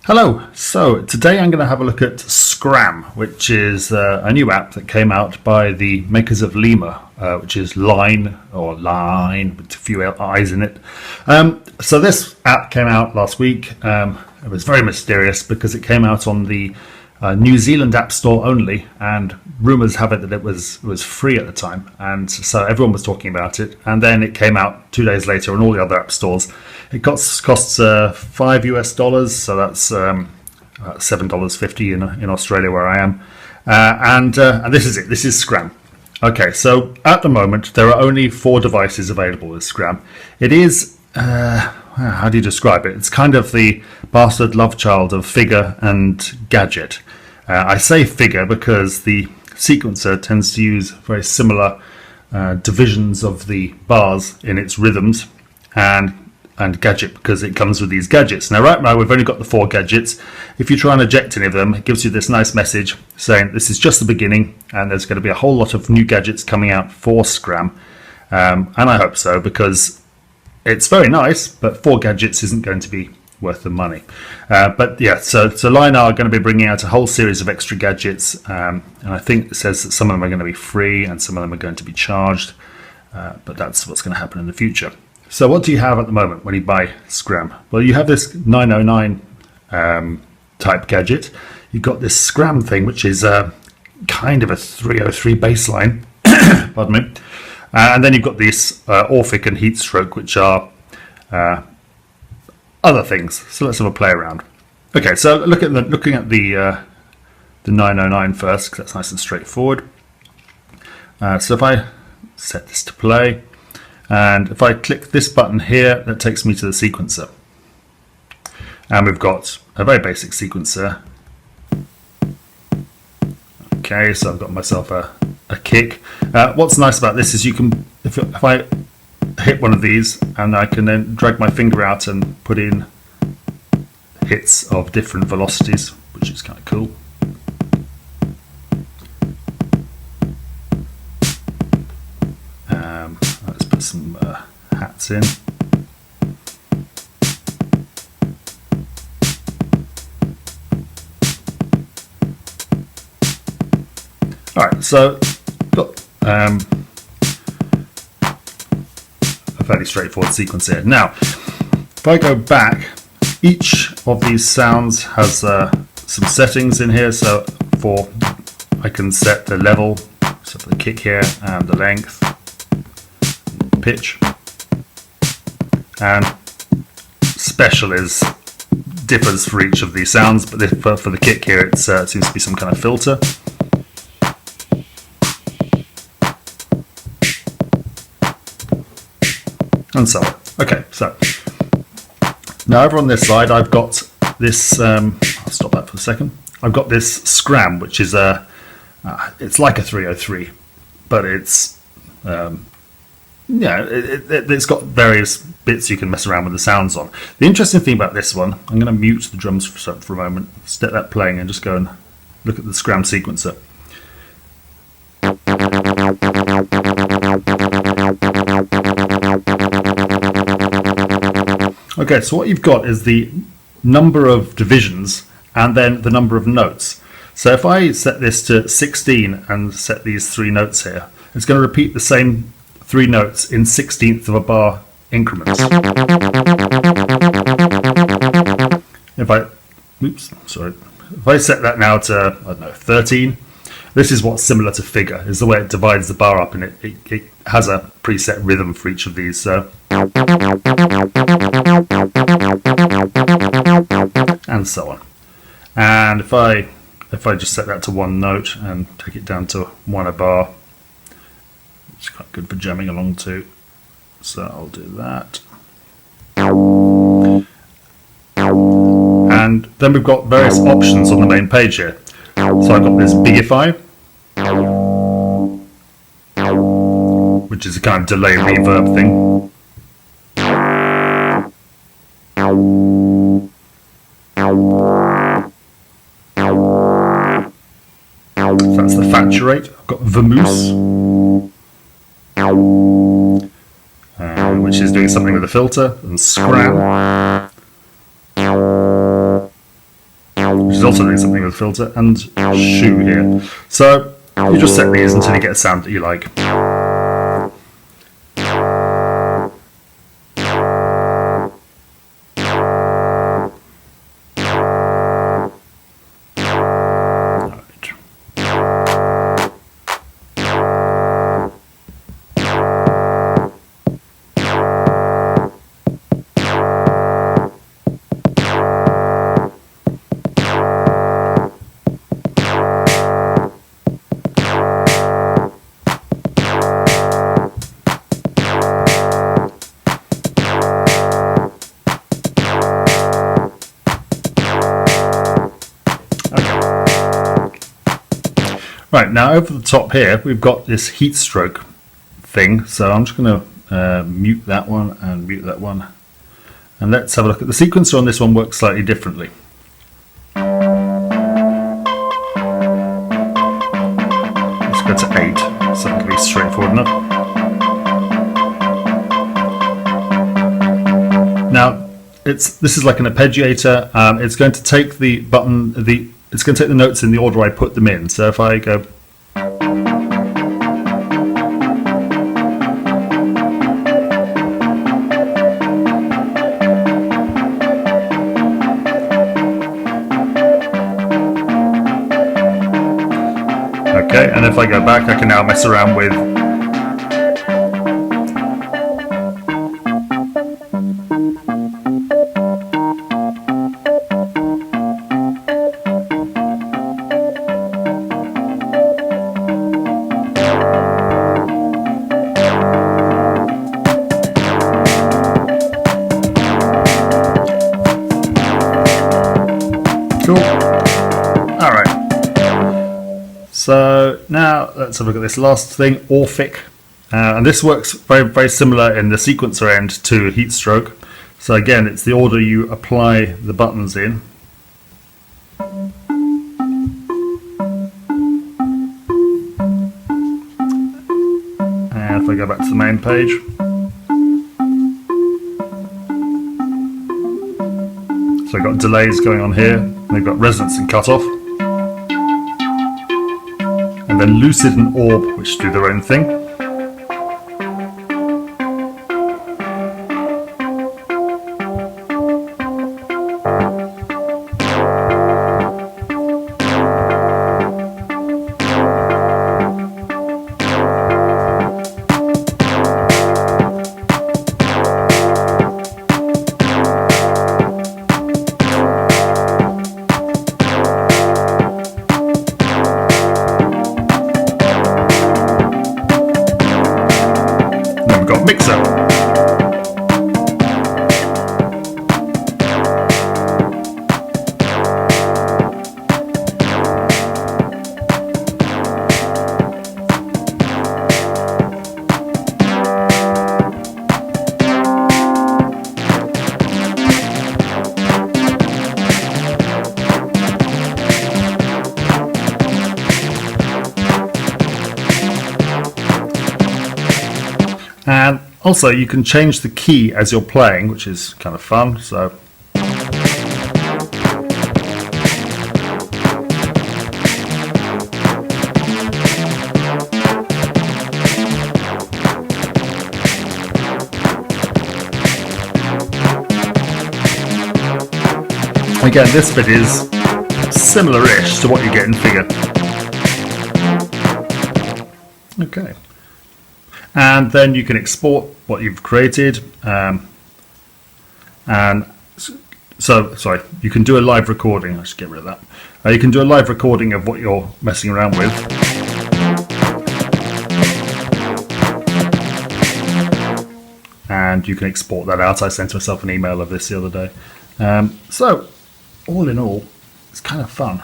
Hello, so today I'm going to have a look at Skram, which is a new app that came out by the makers of Liine, which is Line, or Line, with a few I's in it. So this app came out last week. It was very mysterious because it came out on the New Zealand App Store only, and rumours have it that it was free at the time, and so everyone was talking about it. And then it came out 2 days later on all the other app stores. It costs $5 US, so that's $7.50 in Australia where I am. And this is it. This is Skram. Okay, so at the moment there are only 4 devices available with Skram. It is how do you describe it? It's kind of the bastard love child of Figure and Gadget. I say Figure because the sequencer tends to use very similar divisions of the bars in its rhythms, and Gadget because it comes with these gadgets. Now right now we've only got the 4 gadgets. If you try and eject any of them, it gives you this nice message saying this is just the beginning and there's going to be a whole lot of new gadgets coming out for Skram, and I hope so, because it's very nice, but 4 gadgets isn't going to be worth the money. But yeah, so Liine are going to be bringing out a whole series of extra gadgets, and I think it says that some of them are going to be free and some of them are going to be charged, but that's what's going to happen in the future. So what do you have at the moment when you buy Skram? Well, you have this 909 type gadget. You've got this Skram thing, which is kind of a 303 baseline, pardon me. And then you've got this Orphic and Heatstroke, which are other things. So let's have a play around. Okay, so looking at the 909 first, because that's nice and straightforward. So if I set this to play, and if I click this button here, that takes me to the sequencer. And we've got a very basic sequencer. Okay, so I've got myself a kick. What's nice about this is you can, if I hit one of these, and I can then drag my finger out and put in hits of different velocities, which is kind of cool. Let's put some hats in. Alright, so got a fairly straightforward sequence here. Now, if I go back, each of these sounds has some settings in here. So I can set the level, so for the kick here, and the length, pitch, and special differs for each of these sounds, but for the kick here, it seems to be some kind of filter. And so on. Okay, so now over on this side I've got this, I'll stop that for a second. I've got this Skram, which is it's like a 303, but it's it's got various bits you can mess around with the sounds on. The interesting thing about this one, I'm going to mute the drums for a moment, set that playing, and just go and look at the Skram sequencer. Okay, so what you've got is the number of divisions and then the number of notes. So if I set this to 16 and set these 3 notes here, it's going to repeat the same 3 notes in 16th of a bar increments. If I set that now to, I don't know, 13, this is what's similar to Figure, is the way it divides the bar up, and it has a preset rhythm for each of these. So, and so on. And if I just set that to 1 note and take it down to 1 a bar, it's quite good for jamming along to. So I'll do that. And then we've got various options on the main page here. So I've got this Bigify, which is a kind of delay reverb thing. So that's the Faturate. I've got Vamoose, which is doing something with the filter, and Skram. is also doing something with filter, and shoe here. So you just set these until you get a sound that you like. Right, now over the top here, we've got this heat stroke thing. So I'm just going to mute that one and mute that one. And let's have a look at the sequencer on this one. Works slightly differently. Let's go to 8, so it can be straightforward enough. Now, this is like an arpeggiator. It's going to take the button, it's going to take the notes in the order I put them in. So if I go, okay, and if I go back, I can now mess around with cool. All right. So now let's have a look at this last thing, Orphic. And this works very, very similar in the sequencer end to heat stroke. So again, it's the order you apply the buttons in. And if I go back to the main page, so I've got delays going on here, they've got resonance and cutoff, and then lucid and orb, which do their own thing. Mixer. And also you can change the key as you're playing, which is kind of fun. So again, this bit is similar-ish to what you get in Figure. Okay. And then you can export what you've created, and so sorry, you can do a live recording. I should get rid of that. You can do a live recording of what you're messing around with, and you can export that out. I sent myself an email of this the other day. So all in all, it's kind of fun.